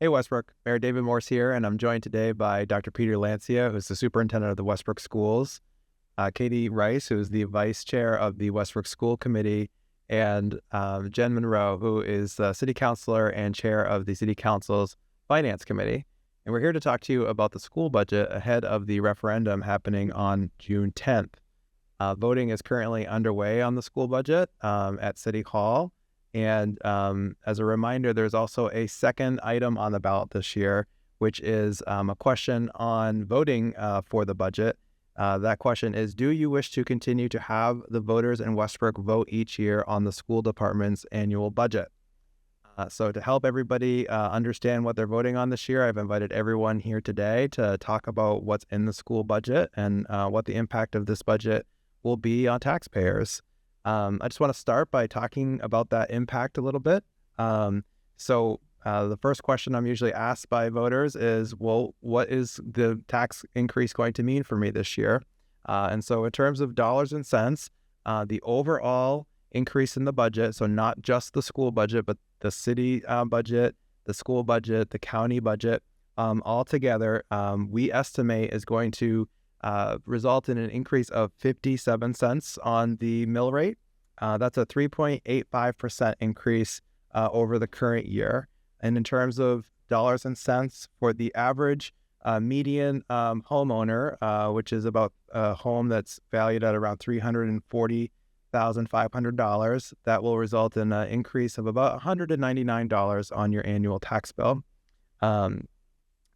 Hey, Westbrook. Mayor David Morse here, and I'm joined today by Dr. Peter Lancia, who's the superintendent of the Westbrook Schools, Katy Rice, who is the vice chair of the Westbrook School Committee, and Jen Munro, who is the city councilor and chair of the City Council's Finance Committee. And we're here to talk to you about the school budget ahead of the referendum happening on June 10th. Voting is currently underway on the school budget at City Hall. And as a reminder, there's also a second item on the ballot this year, which is a question on voting for the budget. That question is, do you wish to continue to have the voters in Westbrook vote each year on the school department's annual budget? So to help everybody understand what they're voting on this year, I've invited everyone here today to talk about what's in the school budget and what the impact of this budget will be on taxpayers. I just want to start by talking about that impact a little bit. The first question I'm usually asked by voters is, well, what is the tax increase going to mean for me this year? And so in terms of dollars and cents, the overall increase in the budget, so not just the school budget, but the city budget, the school budget, the county budget, all together, we estimate is going to result in an increase of 57 cents on the mill rate. That's a 3.85% increase over the current year. And in terms of dollars and cents for the average median homeowner, which is about a home that's valued at around $340,500, that will result in an increase of about $199 on your annual tax bill.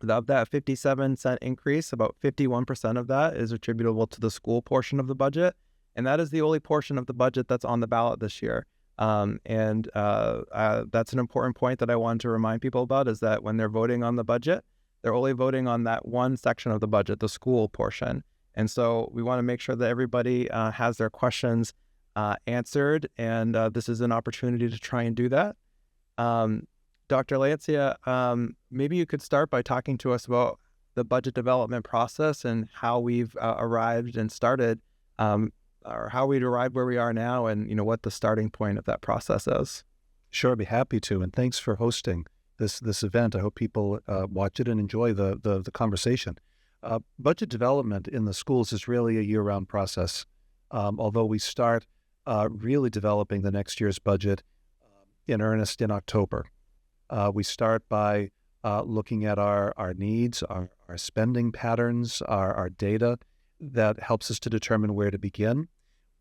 Of that 57-cent increase, about 51% of that is attributable to the school portion of the budget, and that is the only portion of the budget that's on the ballot this year. That's an important point that I wanted to remind people about, is that when they're voting on the budget, they're only voting on that one section of the budget, the school portion. And so we want to make sure that everybody has their questions answered, and this is an opportunity to try and do that. Dr. Lancia, maybe you could start by talking to us about the budget development process and how we've arrived and started, or how we'd arrived where we are now, and what the starting point of that process is. Sure, I'd be happy to, and thanks for hosting this event. I hope people watch it and enjoy the conversation. Budget development in the schools is really a year-round process, although we start really developing the next year's budget in earnest in October. We start by looking at our needs, our spending patterns, our data that helps us to determine where to begin.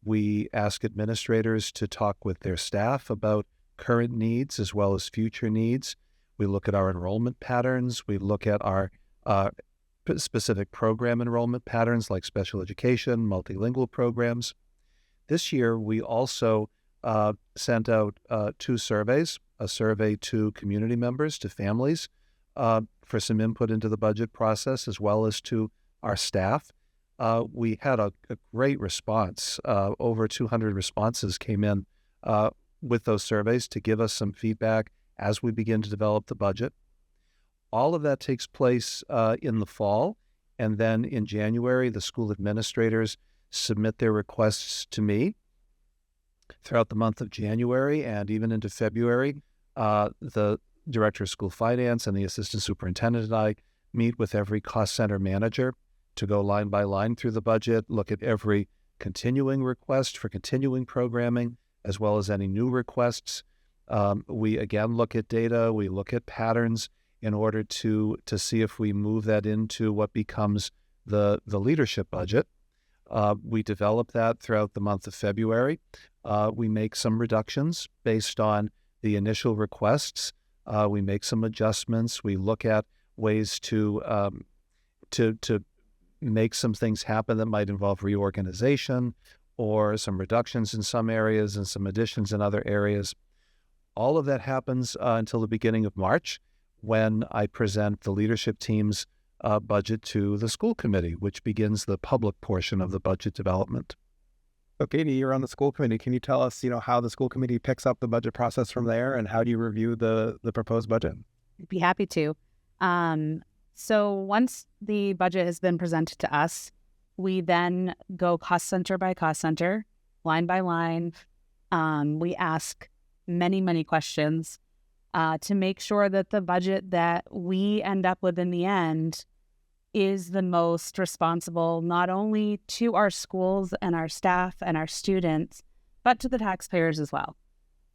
We ask administrators to talk with their staff about current needs as well as future needs. We look at our enrollment patterns. We look at our specific program enrollment patterns like special education, multilingual programs. This year, we also sent out two surveys, a survey to community members, to families, for some input into the budget process, as well as to our staff. We had a great response. Over 200 responses came in with those surveys to give us some feedback as we begin to develop the budget. All of that takes place in the fall, and then in January, the school administrators submit their requests to me. Throughout the month of January and even into February, the director of school finance and the assistant superintendent and I meet with every cost center manager to go line by line through the budget, look at every continuing request for continuing programming, as well as any new requests. We again look at data, we look at patterns in order to see if we move that into what becomes the leadership budget. We develop that throughout the month of February. We make some reductions based on the initial requests. We make some adjustments. We look at ways to make some things happen that might involve reorganization or some reductions in some areas and some additions in other areas. All of that happens until the beginning of March, when I present the leadership team's budget to the school committee, which begins the public portion of the budget development. So Katy, you're on the school committee. Can you tell us, how the school committee picks up the budget process from there, and how do you review the proposed budget? I'd be happy to. So once the budget has been presented to us, we then go cost center by cost center, line by line. We ask many, many questions to make sure that the budget that we end up with in the end is the most responsible, not only to our schools and our staff and our students, but to the taxpayers as well.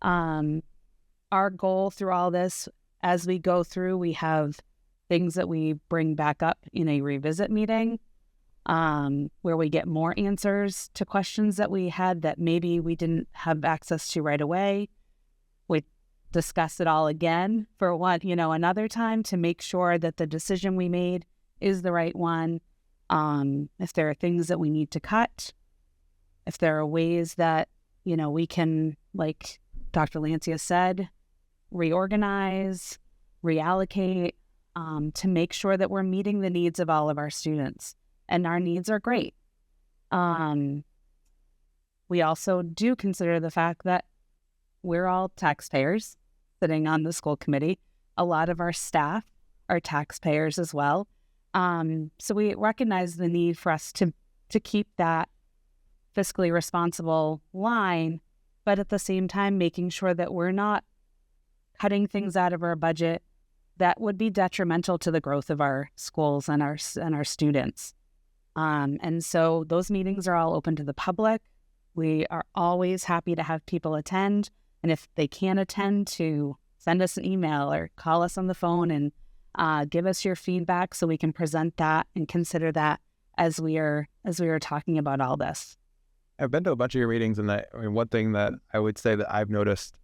Our goal through all this, as we go through, we have things that we bring back up in a revisit meeting, where we get more answers to questions that we had that maybe we didn't have access to right away. We discuss it all again for another time to make sure that the decision we made is the right one. If there are things that we need to cut, if there are ways that, we can, like Dr. Lancia said, reorganize, reallocate, to make sure that we're meeting the needs of all of our students. And our needs are great. We also do consider the fact that we're all taxpayers sitting on the school committee. A lot of our staff are taxpayers as well. So we recognize the need for us to keep that fiscally responsible line, but at the same time, making sure that we're not cutting things out of our budget that would be detrimental to the growth of our schools and our students. And so those meetings are all open to the public. We are always happy to have people attend. And if they can't attend, to send us an email or call us on the phone and give us your feedback so we can present that and consider that as we are talking about all this. I've been to a bunch of your meetings, and one thing that I would say that I've noticed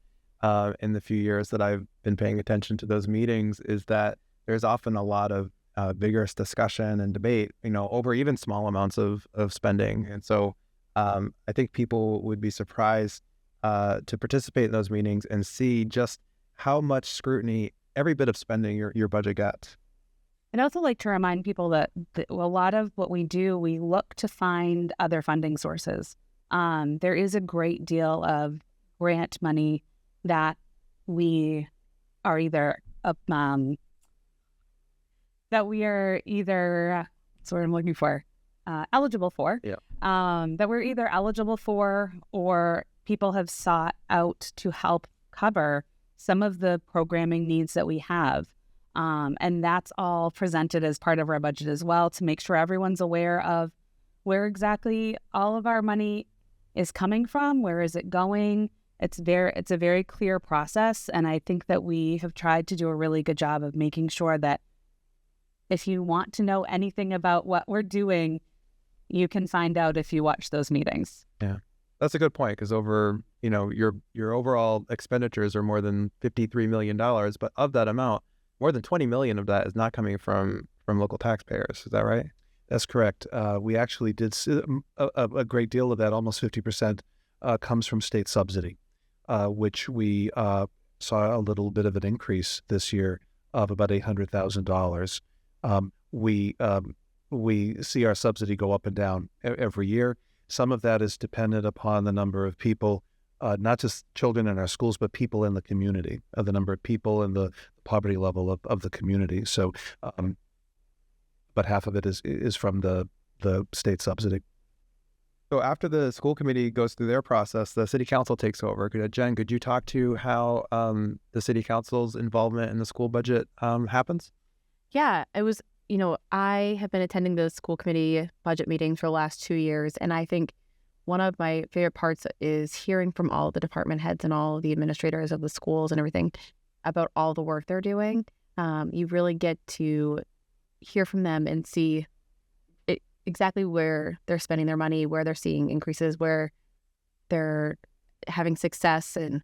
in the few years that I've been paying attention to those meetings is that there's often a lot of vigorous discussion and debate, over even small amounts of spending. And so I think people would be surprised to participate in those meetings and see just how much scrutiny every bit of spending your budget gets. I'd also like to remind people that a lot of what we do, we look to find other funding sources. There is a great deal of grant money that we are either that's what I'm looking for, eligible for. Yeah. That we're either eligible for, or people have sought out to help cover some of the programming needs that we have. And that's all presented as part of our budget as well, to make sure everyone's aware of where exactly all of our money is coming from, where is it going. It's a very clear process, and I think that we have tried to do a really good job of making sure that if you want to know anything about what we're doing, you can find out if you watch those meetings. Yeah, that's a good point, because over, your overall expenditures are more than $53 million, but of that amount, more than 20 million of that is not coming from local taxpayers. Is that right? That's correct. We actually did see a great deal of that, almost 50%, comes from state subsidy, which we saw a little bit of an increase this year of about $800,000. We see our subsidy go up and down every year. Some of that is dependent upon the number of people, not just children in our schools, but people in the community, the number of people and the poverty level of the community. So, but half of it is from the state subsidy. So after the school committee goes through their process, the city council takes over. Jen, could you talk to how the city council's involvement in the school budget happens? Yeah, it was, I have been attending the school committee budget meetings for the last 2 years, and I think one of my favorite parts is hearing from all the department heads and all the administrators of the schools and everything about all the work they're doing. You really get to hear from them and see exactly where they're spending their money, where they're seeing increases, where they're having success. And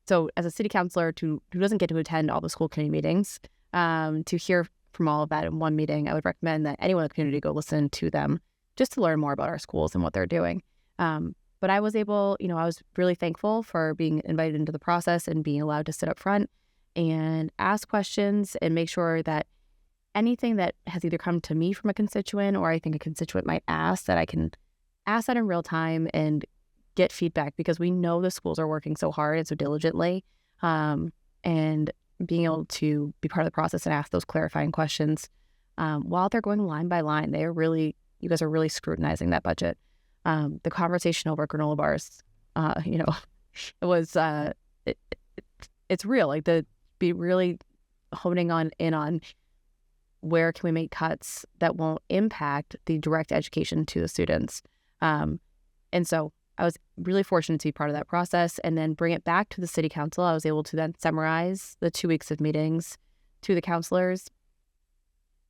so as a city councilor who doesn't get to attend all the school committee meetings, to hear from all of that in one meeting, I would recommend that anyone in the community go listen to them just to learn more about our schools and what they're doing. But I was able, I was really thankful for being invited into the process and being allowed to sit up front and ask questions and make sure that anything that has either come to me from a constituent or I think a constituent might ask, that I can ask that in real time and get feedback, because we know the schools are working so hard and so diligently. And being able to be part of the process and ask those clarifying questions while they're going line by line, you guys are really scrutinizing that budget. The conversation over granola bars, it was it's real. Like be really honing in on where can we make cuts that won't impact the direct education to the students. And so I was really fortunate to be part of that process and then bring it back to the city council. I was able to then summarize the 2 weeks of meetings to the counselors,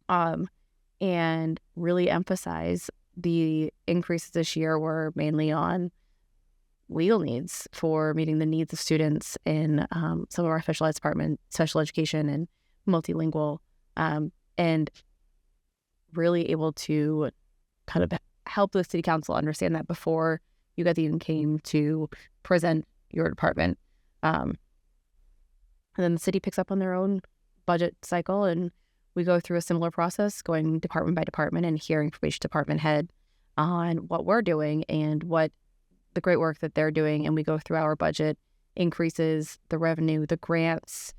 and really emphasize the increases this year were mainly on legal needs for meeting the needs of students in some of our specialized department, special education and multilingual, and really able to kind of help the city council understand that before you guys even came to present your department. And then the city picks up on their own budget cycle, and we go through a similar process, going department by department and hearing from each department head on what we're doing and what the great work that they're doing. And we go through our budget increases, the revenue, the grants,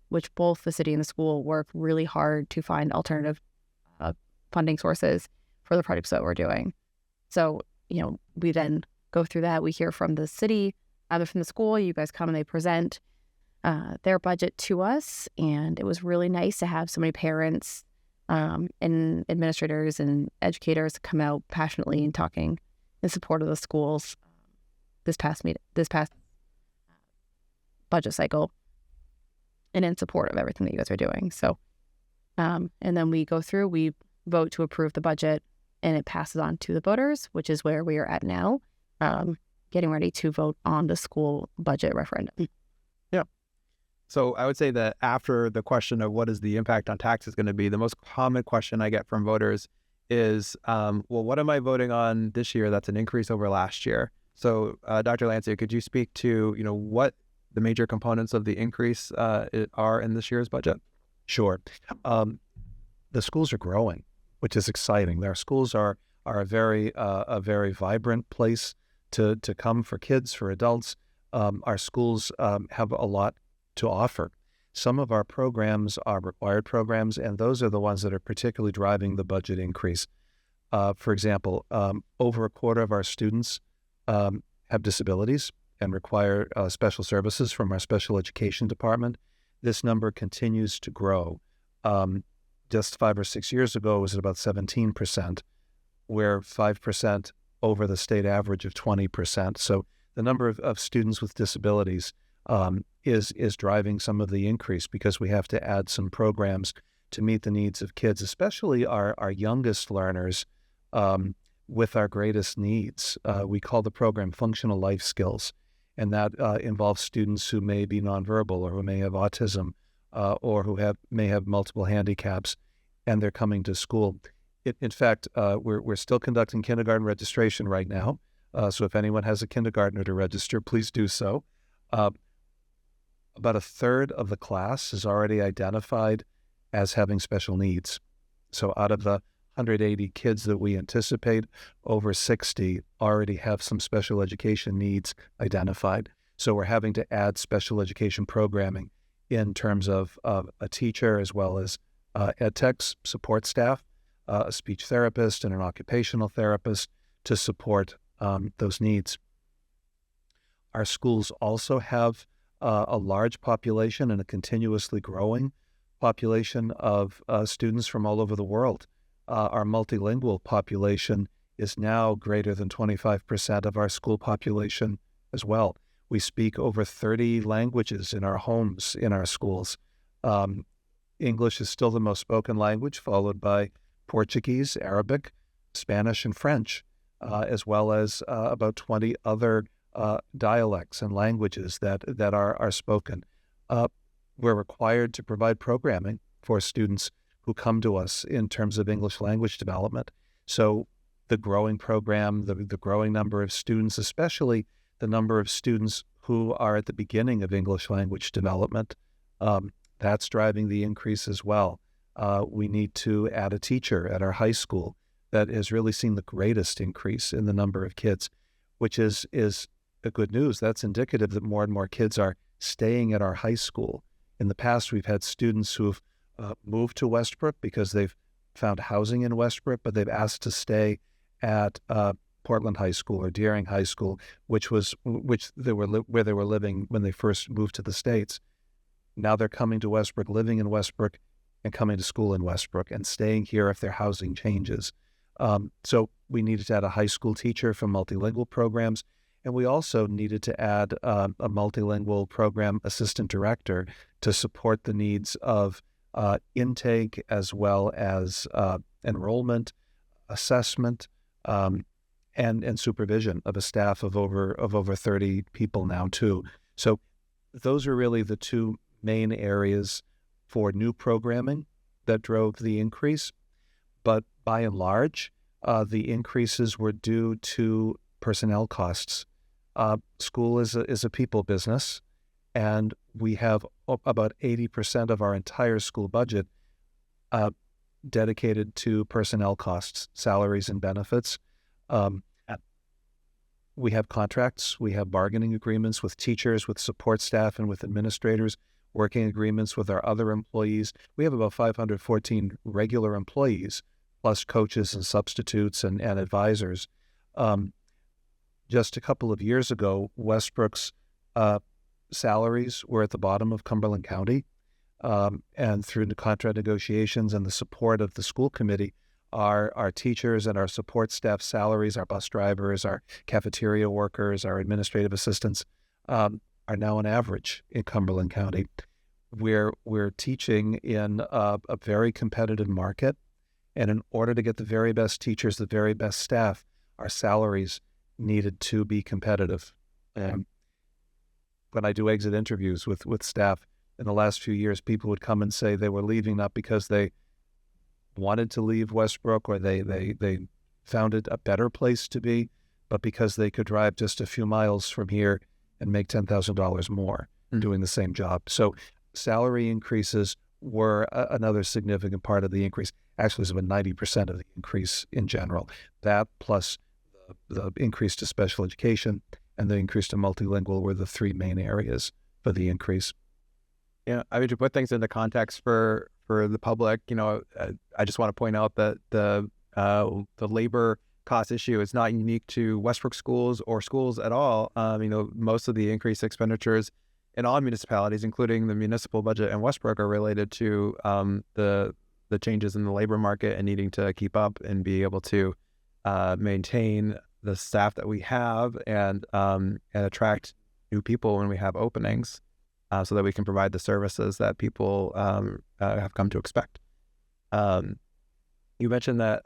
which both the city and the school work really hard to find alternative funding sources for the projects that we're doing. So, we then go through that. We hear from the city, either from the school, you guys come and they present their budget to us. And it was really nice to have so many parents and administrators and educators come out passionately and talking in support of the schools this past budget cycle and in support of everything that you guys are doing. So, and then we go through, we vote to approve the budget, and it passes on to the voters, which is where we are at now, getting ready to vote on the school budget referendum. Yeah. So I would say that after the question of what is the impact on taxes going to be, the most common question I get from voters is, well, what am I voting on this year that's an increase over last year? So Dr. Lancia, could you speak to, what the major components of the increase are in this year's budget? Sure. The schools are growing, which is exciting. Our schools are a very vibrant place to come for kids, for adults. Our schools have a lot to offer. Some of our programs are required programs, and those are the ones that are particularly driving the budget increase. For example, over a quarter of our students have disabilities and require special services from our special education department. This number continues to grow. Just 5 or 6 years ago, it was at about 17%. We're 5% over the state average of 20%. So the number of students with disabilities is driving some of the increase because we have to add some programs to meet the needs of kids, especially our youngest learners with our greatest needs. We call the program Functional Life Skills, and that involves students who may be nonverbal or who may have autism or who may have multiple handicaps, and they're coming to school. In fact, we're still conducting kindergarten registration right now. So if anyone has a kindergartner to register, please do so. About a third of the class is already identified as having special needs. So out of the 180 kids that we anticipate, over 60 already have some special education needs identified. So we're having to add special education programming in terms of a teacher as well as ed techs, support staff, a speech therapist and an occupational therapist to support those needs. Our schools also have a large population and a continuously growing population of students from all over the world. Our multilingual population is now greater than 25% of our school population as well. We speak over 30 languages in our homes, in our schools. English is still the most spoken language, followed by Portuguese, Arabic, Spanish, and French, as well as about 20 other dialects and languages that are spoken. We're required to provide programming for students who come to us in terms of English language development. So the growing program, the growing number of students, especially the number of students who are at the beginning of English language development, that's driving the increase as well. We need to add a teacher at our high school that has really seen the greatest increase in the number of kids, which is a good news. That's indicative that more and more kids are staying at our high school. In the past, we've had students who've moved to Westbrook because they've found housing in Westbrook, but they've asked to stay at Portland High School or Deering High School, where they were living when they first moved to the States. Now they're coming to Westbrook, living in Westbrook, and coming to school in Westbrook and staying here if their housing changes. So we needed to add a high school teacher for multilingual programs, and we also needed to add a multilingual program assistant director to support the needs of intake as well as enrollment, assessment, and supervision of a staff of over 30 people now too. So those are really the two main areas for new programming that drove the increase. But by and large, the increases were due to personnel costs. School is a people business, and we have about 80% of our entire school budget dedicated to personnel costs, salaries and benefits. We have contracts, we have bargaining agreements with teachers, with support staff, and with administrators, working agreements with our other employees. We have about 514 regular employees, plus coaches and substitutes and advisors. Just a couple of years ago, Westbrook's salaries were at the bottom of Cumberland County. And through the contract negotiations and the support of the school committee, our teachers and our support staff salaries, our bus drivers, our cafeteria workers, our administrative assistants, are now on average in Cumberland County. We're teaching in a very competitive market, and in order to get the very best teachers, the very best staff, our salaries needed to be competitive. And when I do exit interviews with staff in the last few years, people would come and say they were leaving not because they wanted to leave Westbrook or they found it a better place to be, but because they could drive just a few miles from here and make $10,000 more doing the same job. So salary increases were another significant part of the increase. Actually, it's about 90% of the increase in general. That plus the increase to special education and the increase to multilingual were the three main areas for the increase. Yeah, I mean, to put things into context for the public, I just want to point out that the labor cost issue is not unique to Westbrook schools or schools at all. Most of the increased expenditures in all municipalities, including the municipal budget in Westbrook, are related to the changes in the labor market and needing to keep up and be able to maintain the staff that we have and attract new people when we have openings, so that we can provide the services that people have come to expect. You mentioned that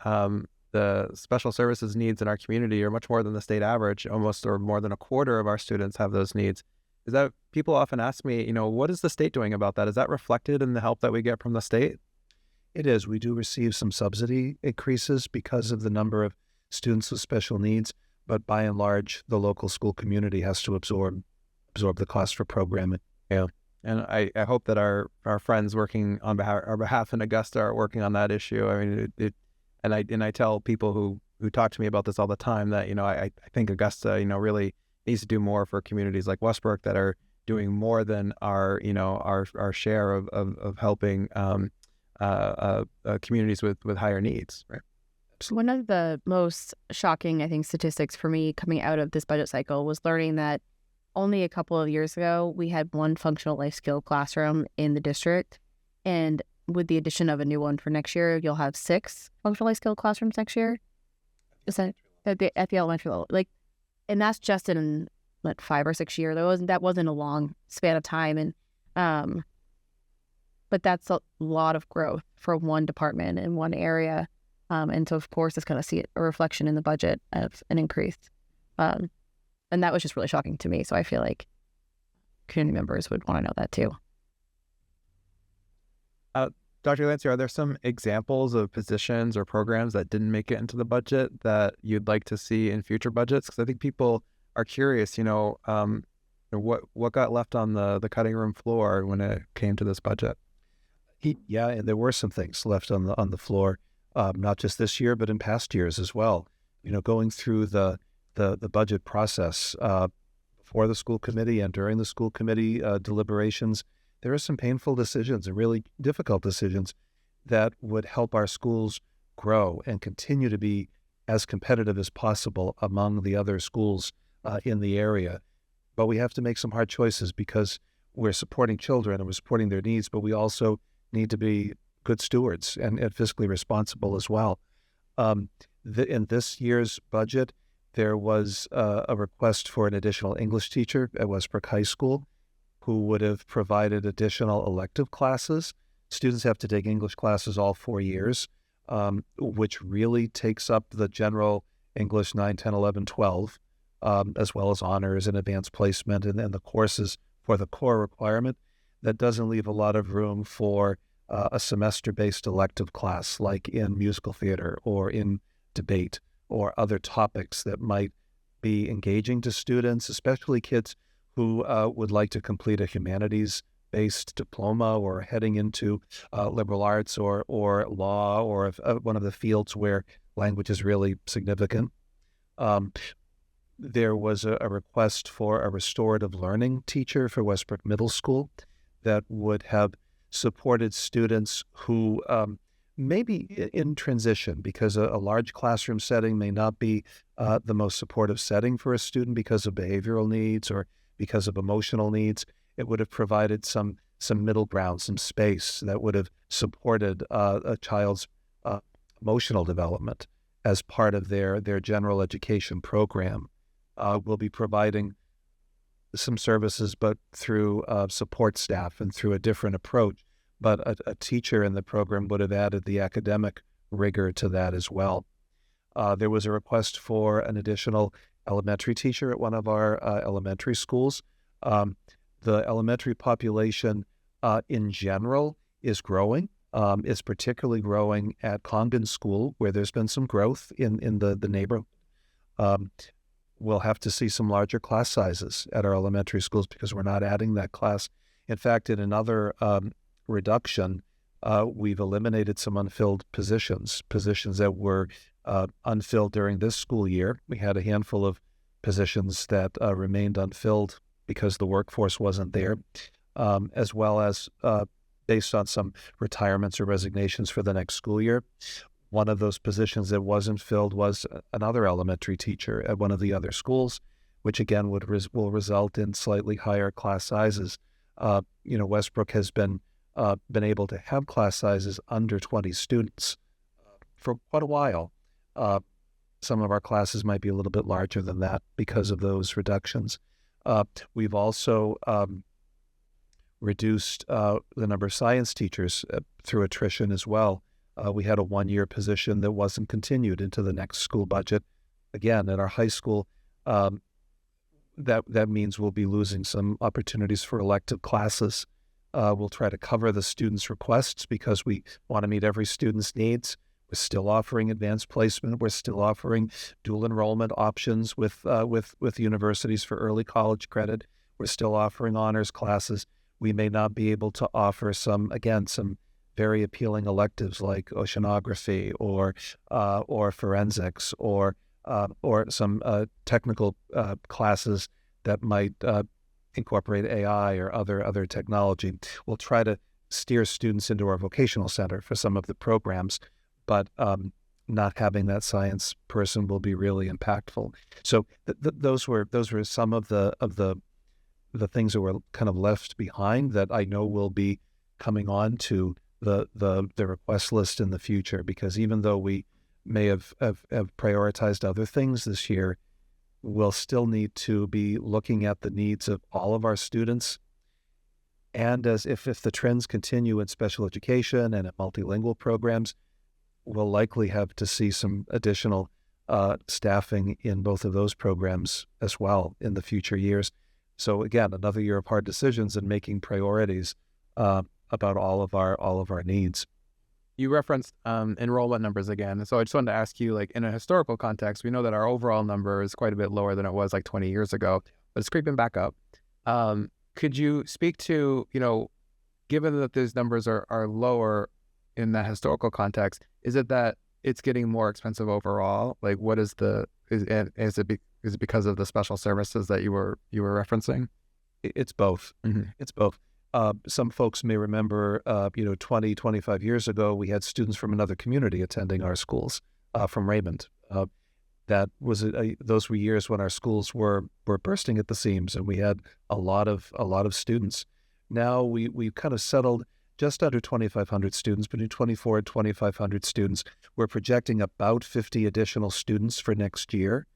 the special services needs in our community are much more than the state average. Almost or more than a quarter of our students have those needs. Is that people often ask me, what is the state doing about that? Is that reflected in the help that we get from the state? It is. We do receive some subsidy increases because of the number of students with special needs, but by and large, the local school community has to absorb the cost for programming. Yeah. And I hope that our friends working on our behalf in Augusta are working on that issue. I mean, and I tell people who talk to me about this all the time that, I think Augusta, really needs to do more for communities like Westbrook that are doing more than our share of helping communities with higher needs. Right. One of the most shocking, I think, statistics for me coming out of this budget cycle was learning that only a couple of years ago, we had one functional life skill classroom in the district. And with the addition of a new one for next year, you'll have 6 functional life skill classrooms next year. Is that at the elementary level? And that's just in 5 or 6 years. That wasn't a long span of time. And but that's a lot of growth for one department in one area. And so, of course, it's going to see a reflection in the budget of an increase. And that was just really shocking to me. So I feel like community members would want to know that too. Dr. Lancia, are there some examples of positions or programs that didn't make it into the budget that you'd like to see in future budgets? Because I think people are curious, what got left on the cutting room floor when it came to this budget? Yeah, and there were some things left on the floor, not just this year, but in past years as well. Going through the budget process before the school committee and during the school committee deliberations, there are some painful decisions and really difficult decisions that would help our schools grow and continue to be as competitive as possible among the other schools in the area. But we have to make some hard choices because we're supporting children and we're supporting their needs, but we also need to be good stewards and fiscally responsible as well. In this year's budget, there was a request for an additional English teacher at Westbrook High School who would have provided additional elective classes. Students have to take English classes all 4 years, which really takes up the general English 9, 10, 11, 12, as well as honors and advanced placement and the courses for the core requirement. That doesn't leave a lot of room for a semester-based elective class like in musical theater or in debate or other topics that might be engaging to students, especially kids who would like to complete a humanities-based diploma or heading into liberal arts or law or one of the fields where language is really significant. There was a request for a restorative learning teacher for Westbrook Middle School that would have supported students who may be in transition because a large classroom setting may not be the most supportive setting for a student because of behavioral needs or because of emotional needs. It would have provided some middle ground, some space that would have supported a child's emotional development as part of their general education program. We'll be providing some services, but through support staff and through a different approach. But a teacher in the program would have added the academic rigor to that as well. There was a request for an additional elementary teacher at one of our elementary schools. The elementary population in general is growing. It's particularly growing at Congdon School, where there's been some growth in the neighborhood. We'll have to see some larger class sizes at our elementary schools because we're not adding that class. In fact, in another reduction, we've eliminated some unfilled positions that were unfilled during this school year. We had a handful of positions that remained unfilled because the workforce wasn't there, as well as based on some retirements or resignations for the next school year. One of those positions that wasn't filled was another elementary teacher at one of the other schools, which again will result in slightly higher class sizes. Westbrook has been able to have class sizes under 20 students for quite a while. Some of our classes might be a little bit larger than that because of those reductions. We've also reduced the number of science teachers through attrition as well. We had a one-year position that wasn't continued into the next school budget. Again, at our high school, that means we'll be losing some opportunities for elective classes. We'll try to cover the students' requests because we want to meet every student's needs. We're still offering advanced placement. We're still offering dual enrollment options with universities for early college credit. We're still offering honors classes. We may not be able to offer some very appealing electives like oceanography or forensics or some technical classes that might incorporate AI or other technology. We'll try to steer students into our vocational center for some of the programs, but not having that science person will be really impactful. So those were some of the things that were kind of left behind that I know will be coming on to the request list in the future, because even though we may have prioritized other things this year, we'll still need to be looking at the needs of all of our students. And as if the trends continue in special education and at multilingual programs, we'll likely have to see some additional staffing in both of those programs as well in the future years. So again, another year of hard decisions and making priorities about all of our needs. You referenced enrollment numbers again. So I just wanted to ask you, like, in a historical context, we know that our overall number is quite a bit lower than it was like 20 years ago, but it's creeping back up. Could you speak to, given that those numbers are lower in that historical context, is it that it's getting more expensive overall? Like, what is is it because of the special services that you were referencing? It's both. Mm-hmm. It's both. Some folks may remember, 20, 25 years ago, we had students from another community attending our schools, from Raymond, That was those were years when our schools were bursting at the seams, and we had a lot of students. Now we've kind of settled just under 2,500 students, between 24 and 2,500 students. We're projecting about 50 additional students for next year,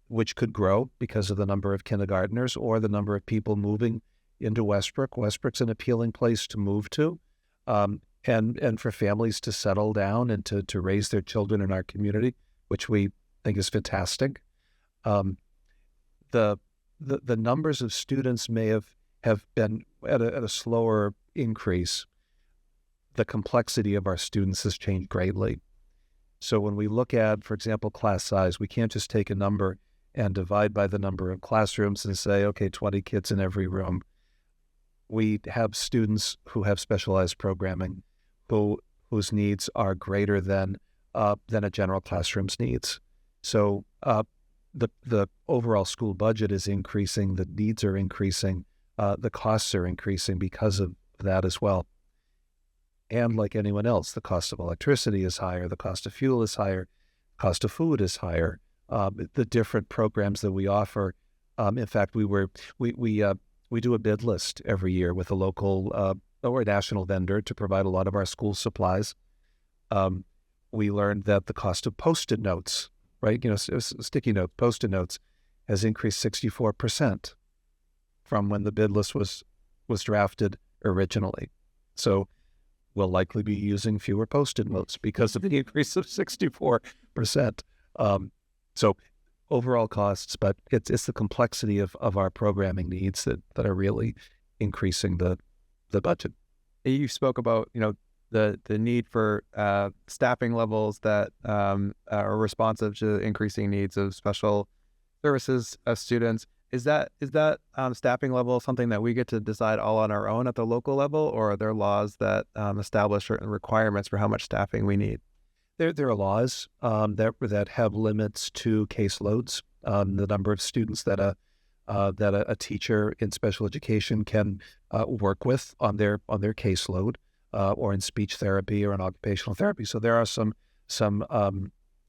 which could grow because of the number of kindergartners or the number of people moving into Westbrook. Westbrook's an appealing place to move to, and for families to settle down and to raise their children in our community, which we think is fantastic. The numbers of students may have been at a slower increase. The complexity of our students has changed greatly. So when we look at, for example, class size, we can't just take a number and divide by the number of classrooms and say, okay, 20 kids in every room. We have students who have specialized programming, whose needs are greater than a general classroom's needs. So the overall school budget is increasing, the needs are increasing, the costs are increasing because of that as well. And like anyone else, the cost of electricity is higher, the cost of fuel is higher, the cost of food is higher. The different programs that we offer. In fact, we do a bid list every year with a local or a national vendor to provide a lot of our school supplies. We learned that the cost of Post-it notes, right? Sticky note, Post-it notes, has increased 64% from when the bid list was drafted originally. So we'll likely be using fewer Post-it notes because of the increase of 64%. So overall costs, but it's the complexity of our programming needs that are really increasing the budget. You spoke about, the need for staffing levels that are responsive to increasing needs of special services students. Is that staffing level something that we get to decide all on our own at the local level, or are there laws that establish certain requirements for how much staffing we need? There are laws that have limits to caseloads, the number of students that a teacher in special education can work with on their caseload, or in speech therapy or in occupational therapy. So there are some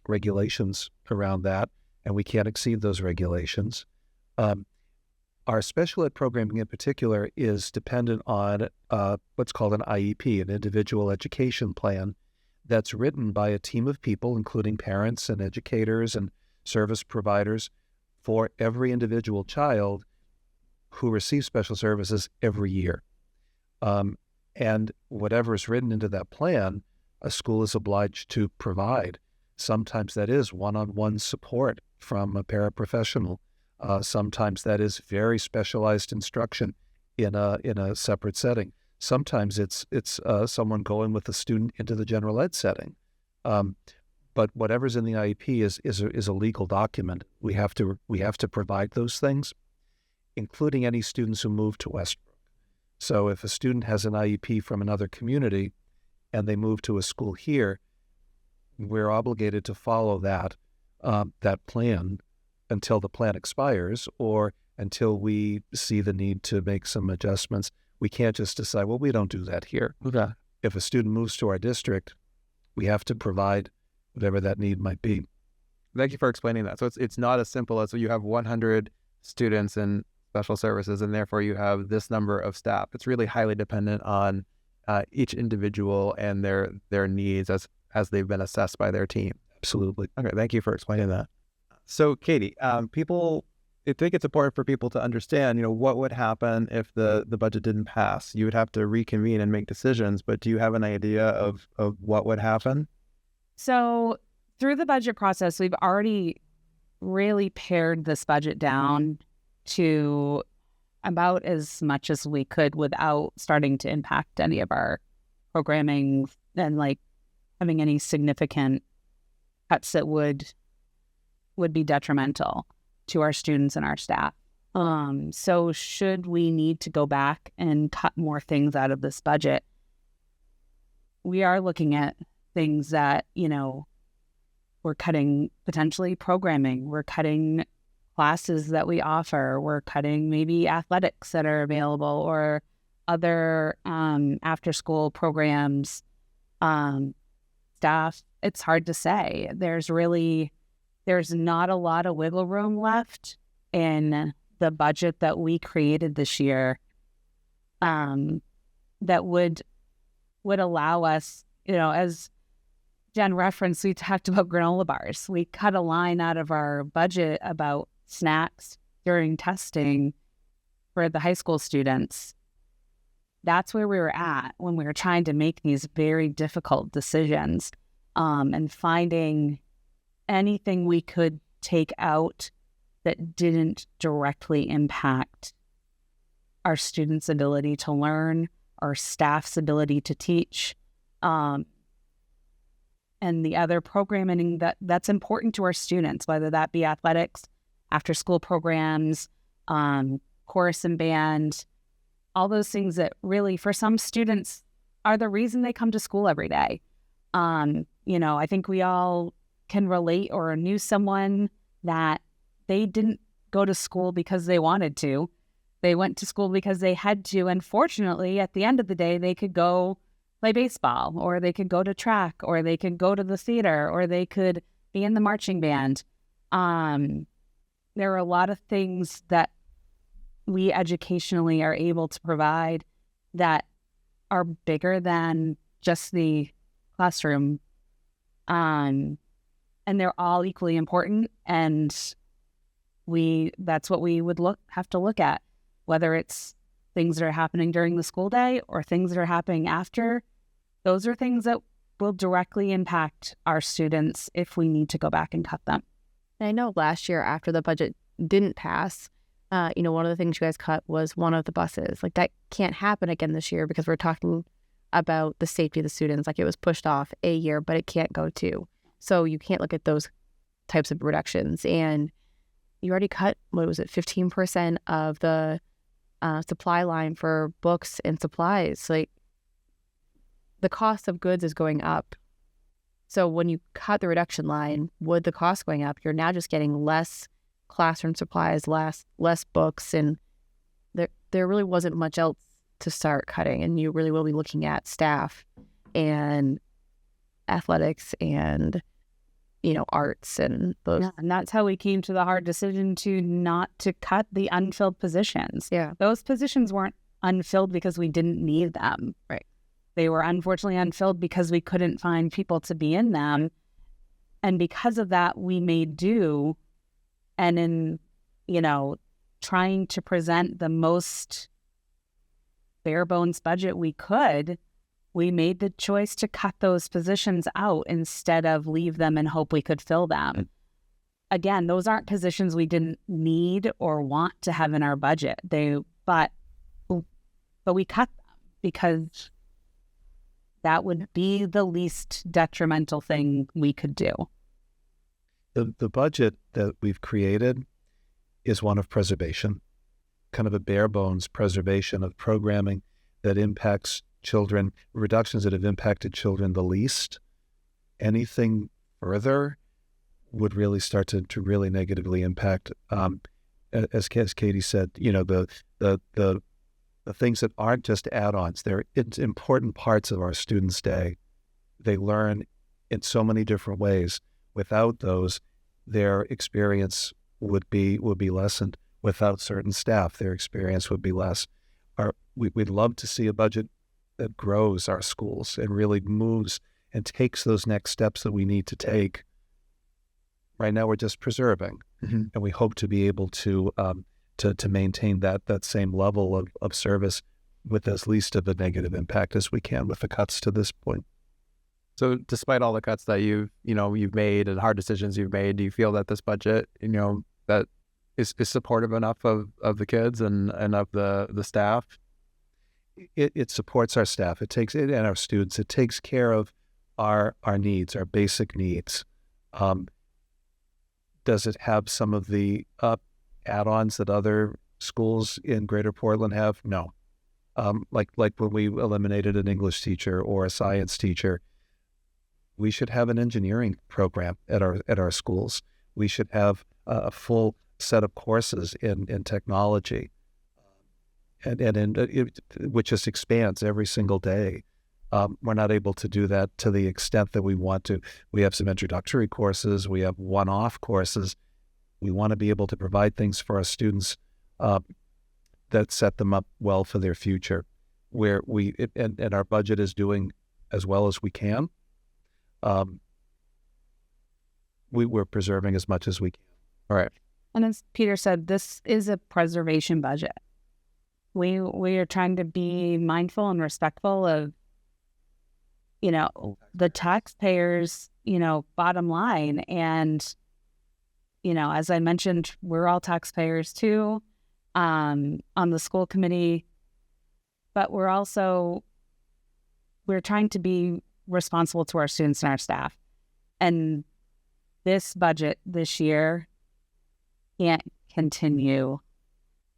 regulations around that, and we can't exceed those regulations. Our special ed programming in particular is dependent on what's called an IEP, an individual education plan, that's written by a team of people, including parents and educators and service providers, for every individual child who receives special services every year. And whatever is written into that plan, a school is obliged to provide. Sometimes that is one-on-one support from a paraprofessional. Sometimes that is very specialized instruction in a separate setting. Sometimes it's someone going with the student into the general ed setting. But whatever's in the IEP is a legal document. We have to provide those things, including any students who move to Westbrook. So if a student has an IEP from another community and they move to a school here, we're obligated to follow that plan until the plan expires or until we see the need to make some adjustments. We can't just decide, well, we don't do that here. Okay. If a student moves to our district, we have to provide whatever that need might be. Thank you for explaining that. So it's not as simple as you have 100 students in special services and therefore you have this number of staff. It's really highly dependent on each individual and their needs as they've been assessed by their team. Absolutely. Okay, thank you for explaining that. So Katy, I think it's important for people to understand, what would happen if the budget didn't pass. You would have to reconvene and make decisions, but do you have an idea of what would happen? So through the budget process, we've already really pared this budget down to about as much as we could without starting to impact any of our programming and having any significant cuts that would be detrimental to our students and our staff. So should we need to go back and cut more things out of this budget, we are looking at things that, we're cutting potentially programming, we're cutting classes that we offer, we're cutting maybe athletics that are available or other after-school programs, staff it's hard to say. There's not a lot of wiggle room left in the budget that we created this year, that would allow us, as Jen referenced, we talked about granola bars. We cut a line out of our budget about snacks during testing for the high school students. That's where we were at when we were trying to make these very difficult decisions, and finding anything we could take out that didn't directly impact our students' ability to learn, our staff's ability to teach, and the other programming that's important to our students, whether that be athletics, after-school programs, chorus and band, all those things that really, for some students, are the reason they come to school every day. I think we all can relate or knew someone that they didn't go to school because they wanted to. They went to school because they had to, and fortunately, at the end of the day, they could go play baseball, or they could go to track, or they could go to the theater, or they could be in the marching band. There are a lot of things that we educationally are able to provide that are bigger than just the classroom. And they're all equally important. And that's what we would have to look at, whether it's things that are happening during the school day or things that are happening after. Those are things that will directly impact our students if we need to go back and cut them. I know last year after the budget didn't pass, one of the things you guys cut was one of the buses. Like, that can't happen again this year because we're talking about the safety of the students. Like, it was pushed off a year, but it can't go two. So you can't look at those types of reductions. And you already cut, 15% of the supply line for books and supplies. Like, the cost of goods is going up. So when you cut the reduction line with the cost going up, you're now just getting less classroom supplies, less books, and there really wasn't much else to start cutting. And you really will be looking at staff and athletics and arts and those. Yeah, and that's how we came to the hard decision not to cut the unfilled positions. Yeah, those positions weren't unfilled because we didn't need them. Right. They were unfortunately unfilled because we couldn't find people to be in them. And because of that, we made do. And in, trying to present the most bare bones budget we could, we made the choice to cut those positions out instead of leave them and hope we could fill them. Again, those aren't positions we didn't need or want to have in our budget. But we cut them because that would be the least detrimental thing we could do. The budget that we've created is one of preservation, kind of a bare bones preservation of programming that impacts children, reductions that have impacted children the least. Anything further would really start to really negatively impact, as Katie said, the things that aren't just add-ons. They're important parts of our students' day. They learn in so many different ways. Without those, their experience would be lessened. Without certain staff, their experience would be less. We'd love to see a budget that grows our schools and really moves and takes those next steps that we need to take. Right now, we're just preserving, and we hope to be able to maintain that same level of service with as least of a negative impact as we can with the cuts to this point. So despite all the cuts that you've made and hard decisions you've made, do you feel that this budget, that is supportive enough of the kids and of the staff? It supports our staff. It takes it and our students. It takes care of our needs, our basic needs. Does it have some of the add-ons that other schools in Greater Portland have? No. Like when we eliminated an English teacher or a science teacher, we should have an engineering program at our schools. We should have a full set of courses in technology, which just expands every single day. We're not able to do that to the extent that we want to. We have some introductory courses. We have one-off courses. We want to be able to provide things for our students that set them up well for their future, where and our budget is doing as well as we can. We're preserving as much as we can. All right. And as Peter said, this is a preservation budget. We are trying to be mindful and respectful of, the taxpayers, bottom line. And, as I mentioned, we're all taxpayers too, on the school committee, but we're trying to be responsible to our students and our staff. And this budget this year can't continue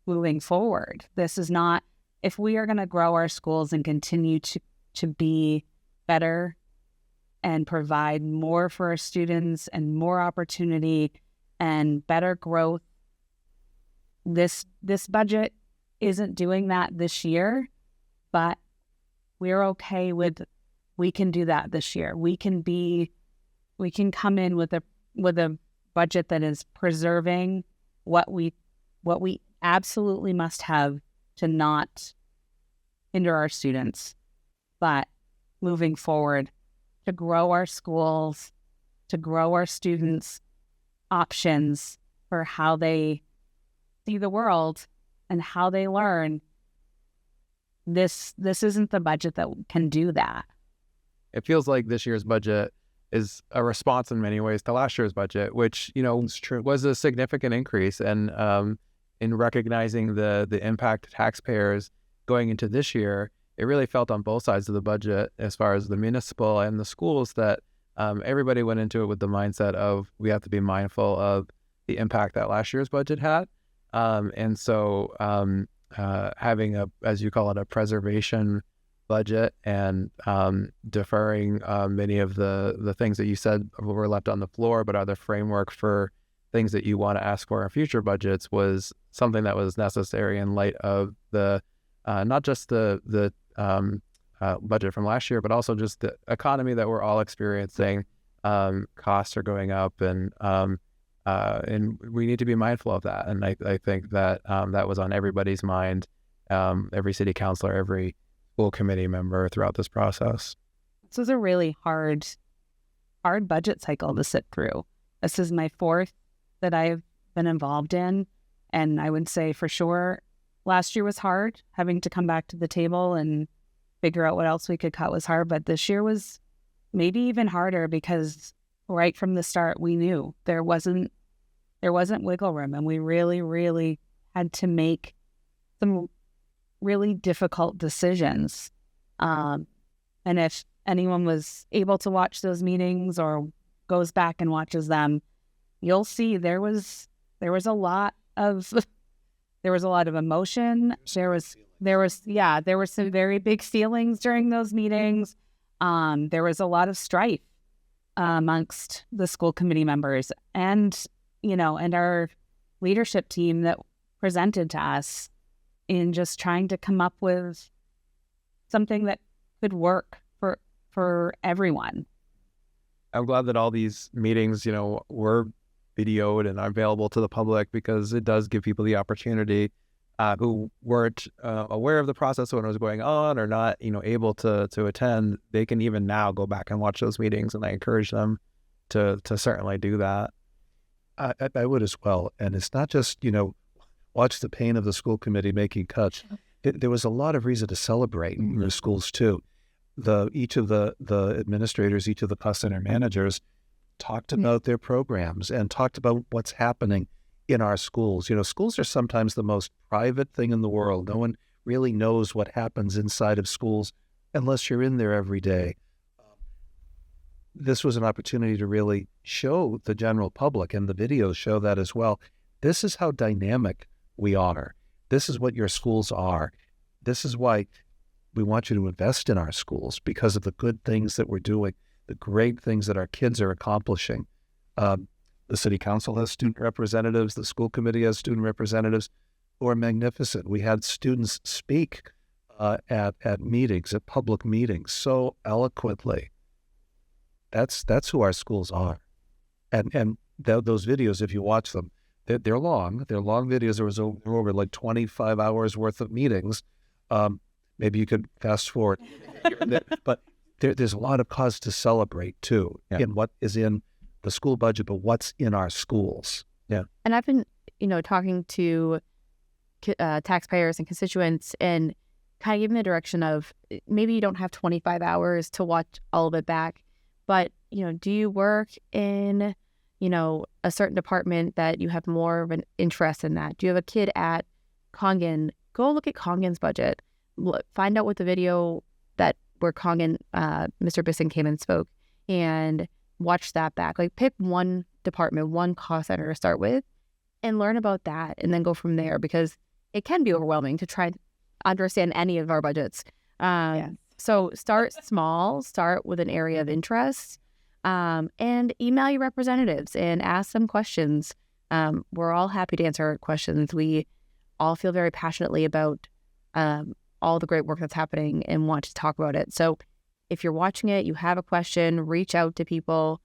moving forward. This is not, if we are going to grow our schools and continue to be better and provide more for our students and more opportunity and better growth, this budget isn't doing that this year, but we're okay with, we can do that this year. We can come in with a budget that is preserving what we absolutely must have to not hinder our students, but moving forward to grow our schools, to grow our students' options for how they see the world and how they learn. This isn't the budget that can do that. It feels like this year's budget is a response in many ways to last year's budget, which, was a significant increase. And in recognizing the impact to taxpayers going into this year, it really felt on both sides of the budget, as far as the municipal and the schools, that everybody went into it with the mindset of, we have to be mindful of the impact that last year's budget had. And so having as you call it, a preservation budget, and deferring many of the things that you said were left on the floor, but are the framework for things that you want to ask for in future budgets, was something that was necessary in light of the not just the budget from last year, but also just the economy that we're all experiencing. Costs are going up, and we need to be mindful of that. And I think that that was on everybody's mind, every city councilor, every school committee member throughout this process. This was a really hard budget cycle to sit through. This is my fourth that I've been involved in, and I would say for sure last year was hard. Having to come back to the table and figure out what else we could cut was hard, but this year was maybe even harder, because right from the start we knew there wasn't wiggle room, and we really, really had to make some really difficult decisions. And if anyone was able to watch those meetings or goes back and watches them, you'll see there was a lot of emotion. There were some very big feelings during those meetings. There was a lot of strife amongst the school committee members and our leadership team that presented to us, in just trying to come up with something that could work for everyone. I'm glad that all these meetings, were videoed and are available to the public, because it does give people the opportunity who weren't aware of the process when it was going on, or not, able to attend. They can even now go back and watch those meetings, and I encourage them to certainly do that. I would as well. And it's not just, watch the pain of the school committee making cuts. There was a lot of reason to celebrate in the schools too. Each of the administrators, each of the cost center managers talked about their programs and talked about what's happening in our schools. Schools are sometimes the most private thing in the world. No one really knows what happens inside of schools unless you're in there every day. This was an opportunity to really show the general public, and the videos show that as well. This is how dynamic we are. This is what your schools are. This is why we want you to invest in our schools, because of the good things that we're doing, the great things that our kids are accomplishing. The city council has student representatives. The school committee has student representatives who are magnificent. We had students speak at meetings, at public meetings, so eloquently. That's who our schools are. And those videos, if you watch them, they're long. They're long videos. There was over like 25 hours worth of meetings. Maybe you could fast forward. But there's a lot of cause to celebrate, too, in what is in the school budget, but what's in our schools. Yeah. And I've been, talking to taxpayers and constituents and kind of giving the direction of maybe you don't have 25 hours to watch all of it back, but, do you work in, a certain department that you have more of an interest in that? Do you have a kid at Congan? Go look at Congan's budget. Find out what the video where Congan, Mr. Bisson came and spoke, and watch that back. Like, pick one department, one cost center to start with, and learn about that, and then go from there, because it can be overwhelming to try and understand any of our budgets. So start small, start with an area of interest, and email your representatives and ask them questions. We're all happy to answer questions. We all feel very passionately about all the great work that's happening and want to talk about it. So if you're watching it, you have a question, reach out to people,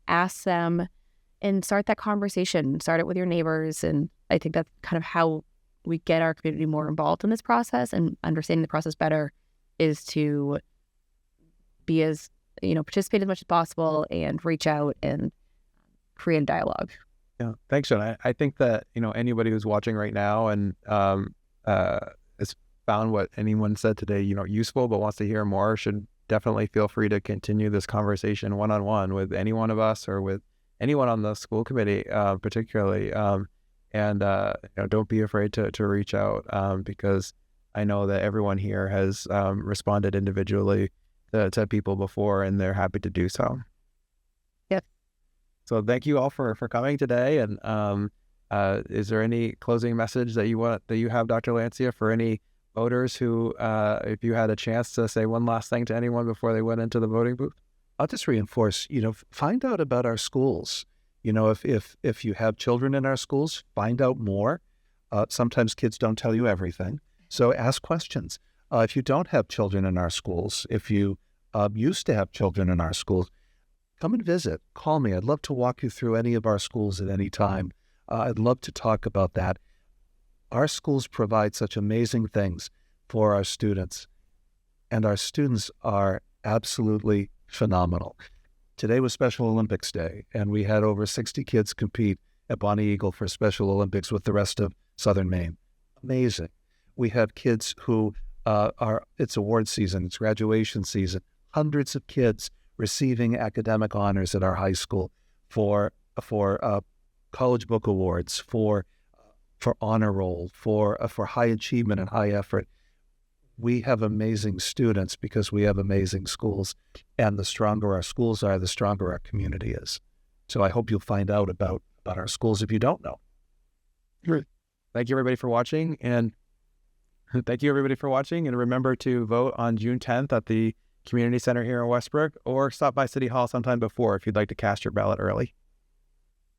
ask them, and start that conversation. Start it with your neighbors. And I think that's kind of how we get our community more involved in this process, and understanding the process better is to be as, participate as much as possible and reach out and create a dialogue. Yeah. Thanks, Jen. I think that, anybody who's watching right now and has found what anyone said today, useful, but wants to hear more, should definitely feel free to continue this conversation one-on-one with any one of us or with anyone on the school committee, particularly. And don't be afraid to reach out, because I know that everyone here has responded individually to people before, and they're happy to do so. Yep. So thank you all for coming today. And is there any closing message that you have, Dr. Lancia, for any voters who, if you had a chance to say one last thing to anyone before they went into the voting booth? I'll just reinforce, find out about our schools. If you have children in our schools, find out more. Sometimes kids don't tell you everything, so ask questions. If you don't have children in our schools, if you used to have children in our schools, come and visit. Call me. I'd love to walk you through any of our schools at any time. I'd love to talk about that. Our schools provide such amazing things for our students, and our students are absolutely phenomenal. Today was Special Olympics Day, and we had over 60 kids compete at Bonnie Eagle for Special Olympics with the rest of Southern Maine. Amazing. We have kids who it's award season, it's graduation season, hundreds of kids receiving academic honors at our high school for college book awards, for honor roll, for high achievement and high effort. We have amazing students because we have amazing schools, and the stronger our schools are, the stronger our community is. So I hope you'll find out about our schools if you don't know. Thank you, everybody, for watching. And remember to vote on June 10th at the Community Center here in Westbrook, or stop by City Hall sometime before if you'd like to cast your ballot early.